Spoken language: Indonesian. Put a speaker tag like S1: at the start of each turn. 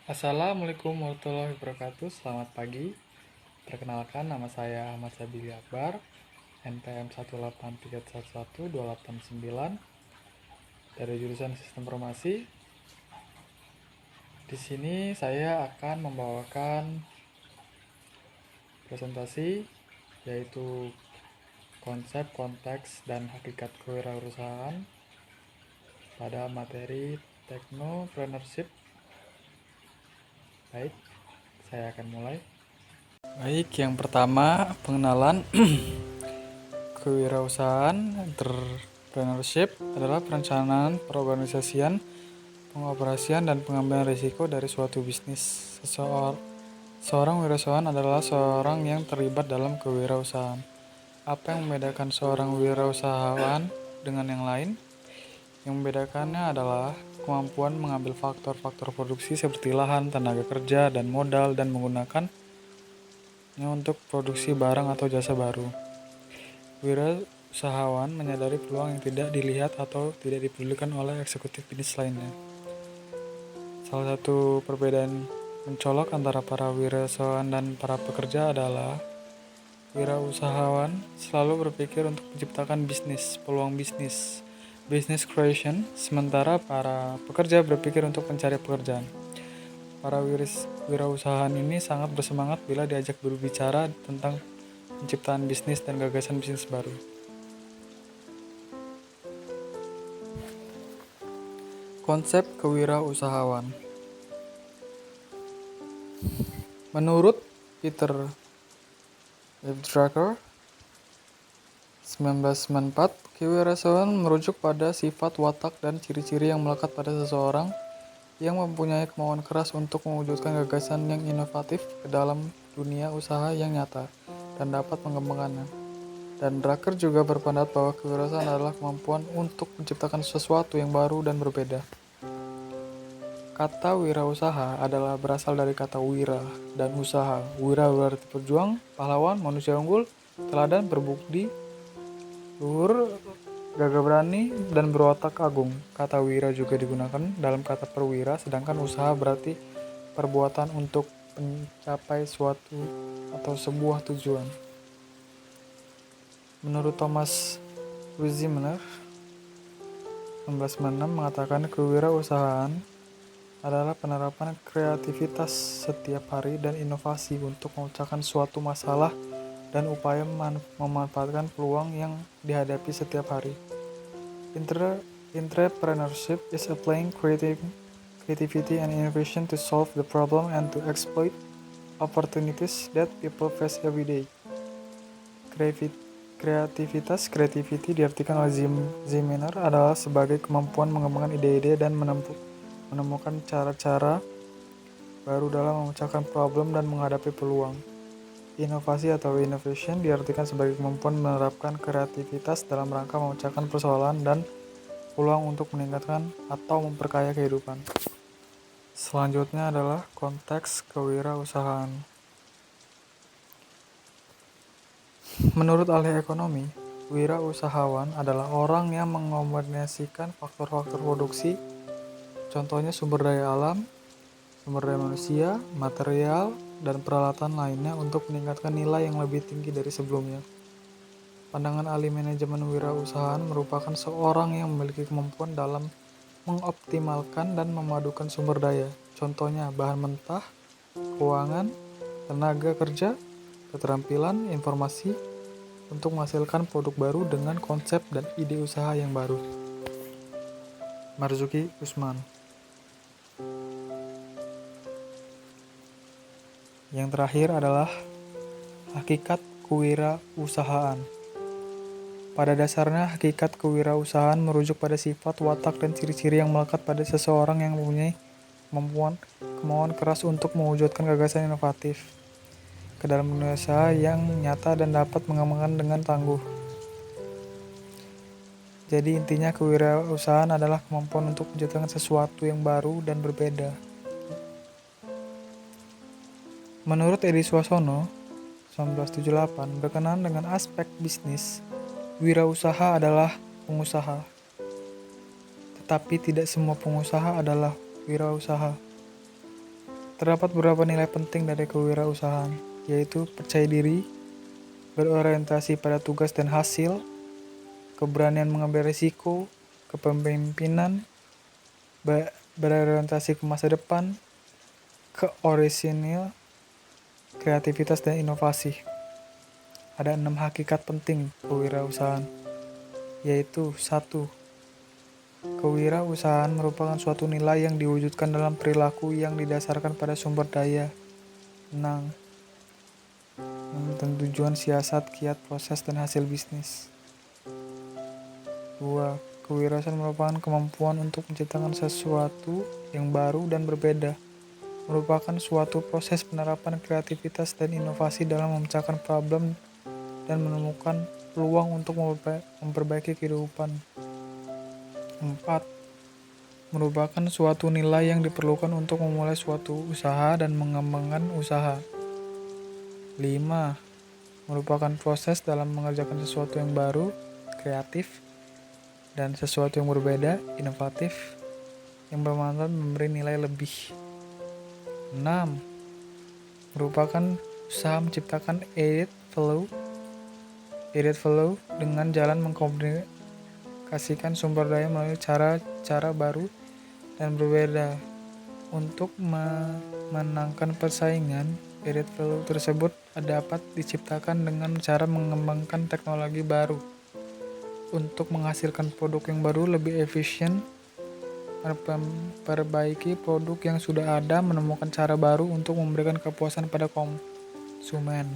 S1: Assalamualaikum warahmatullahi wabarakatuh. Selamat pagi. Perkenalkan, nama saya Ahmad Sabili Akbar, NPM 183112889 dari jurusan Sistem Informasi. Di sini saya akan membawakan presentasi yaitu konsep, konteks, dan hakikat kewirausahaan pada materi Technopreneurship. Baik, saya akan mulai. Baik, yang pertama pengenalan. Kewirausahaan entrepreneurship adalah perencanaan, perorganisasian, pengoperasian, dan pengambilan risiko dari suatu bisnis. Seorang wirausahaan adalah seorang yang terlibat dalam kewirausahaan. Apa yang membedakan seorang wirausahawan dengan yang lain? Yang membedakannya adalah kemampuan mengambil faktor-faktor produksi seperti lahan, tenaga kerja, dan modal dan menggunakannya untuk produksi barang atau jasa baru. Wirausahawan menyadari peluang yang tidak dilihat atau tidak dipedulikan oleh eksekutif bisnis lainnya. Salah satu perbedaan mencolok antara para wirausahawan dan para pekerja adalah wirausahawan selalu berpikir untuk menciptakan peluang business creation, sementara para pekerja berpikir untuk mencari pekerjaan. Para wirausahawan ini sangat bersemangat bila diajak berbicara tentang penciptaan bisnis dan gagasan bisnis baru. Konsep kewirausahaan. Menurut Peter F. Drucker, 1994, kewirausahaan merujuk pada sifat watak dan ciri-ciri yang melekat pada seseorang yang mempunyai kemauan keras untuk mewujudkan gagasan yang inovatif ke dalam dunia usaha yang nyata dan dapat mengembangkannya. Dan Drucker juga berpendapat bahwa kewirausahaan adalah kemampuan untuk menciptakan sesuatu yang baru dan berbeda. Kata wirausaha adalah berasal dari kata wira dan usaha. Wira berarti berjuang, pahlawan, manusia unggul, teladan, berbukti, luhur, gagah berani, dan berotak agung. Kata wira juga digunakan dalam kata perwira, sedangkan usaha berarti perbuatan untuk mencapai suatu atau sebuah tujuan. Menurut Thomas Wiesemer, 1996 mengatakan kewirausahaan adalah penerapan kreativitas setiap hari dan inovasi untuk memecahkan suatu masalah dan upaya memanfaatkan peluang yang dihadapi setiap hari. Entrepreneurship is applying creativity and innovation to solve the problem and to exploit opportunities that people face every day. Creativity diartikan oleh Zimmer adalah sebagai kemampuan mengembangkan ide-ide dan menemukan cara-cara baru dalam memecahkan problem dan menghadapi peluang. Inovasi atau innovation diartikan sebagai kemampuan menerapkan kreativitas dalam rangka memecahkan persoalan dan peluang untuk meningkatkan atau memperkaya kehidupan. Selanjutnya adalah konteks kewirausahaan. Menurut ahli ekonomi, wirausahawan adalah orang yang mengombinasikan faktor-faktor produksi, contohnya sumber daya alam, sumber daya manusia, material, dan peralatan lainnya untuk meningkatkan nilai yang lebih tinggi dari sebelumnya. Pandangan ahli manajemen wirausahaan merupakan seorang yang memiliki kemampuan dalam mengoptimalkan dan memadukan sumber daya, contohnya bahan mentah, keuangan, tenaga kerja, keterampilan, informasi, untuk menghasilkan produk baru dengan konsep dan ide usaha yang baru. Marzuki Usman. Yang terakhir adalah hakikat kewirausahaan. Pada dasarnya, hakikat kewirausahaan merujuk pada sifat, watak, dan ciri-ciri yang melekat pada seseorang yang mempunyai kemauan keras untuk mewujudkan gagasan inovatif ke dalam dunia usaha yang nyata dan dapat mengembangkan dengan tangguh. Jadi intinya kewirausahaan adalah kemampuan untuk menciptakan sesuatu yang baru dan berbeda. Menurut Edi Swassono, 1978, berkenaan dengan aspek bisnis, wirausaha adalah pengusaha. Tetapi tidak semua pengusaha adalah wirausaha. Terdapat beberapa nilai penting dari kewirausahaan, yaitu percaya diri, berorientasi pada tugas dan hasil, keberanian mengambil risiko, kepemimpinan, berorientasi ke masa depan, keorisinil, kreativitas, dan inovasi. Ada 6 hakikat penting kewirausahaan, yaitu 1. Kewirausahaan merupakan suatu nilai yang diwujudkan dalam perilaku yang didasarkan pada sumber daya, dan tujuan siasat, kiat, proses, dan hasil bisnis. 2. Kewirausahaan merupakan kemampuan untuk menciptakan sesuatu yang baru dan berbeda, merupakan suatu proses penerapan kreativitas dan inovasi dalam memecahkan problem dan menemukan peluang untuk memperbaiki kehidupan. 4. Merupakan suatu nilai yang diperlukan untuk memulai suatu usaha dan mengembangkan usaha. 5. Merupakan proses dalam mengerjakan sesuatu yang baru, kreatif, dan sesuatu yang berbeda, inovatif, yang bermanfaat memberi nilai lebih. 6. Merupakan usaha menciptakan added value dengan jalan mengkomunikasikan sumber daya melalui cara-cara baru dan berbeda. Untuk memenangkan persaingan, added value tersebut dapat diciptakan dengan cara mengembangkan teknologi baru untuk menghasilkan produk yang baru, lebih efisien, memperbaiki produk yang sudah ada, menemukan cara baru untuk memberikan kepuasan pada konsumen.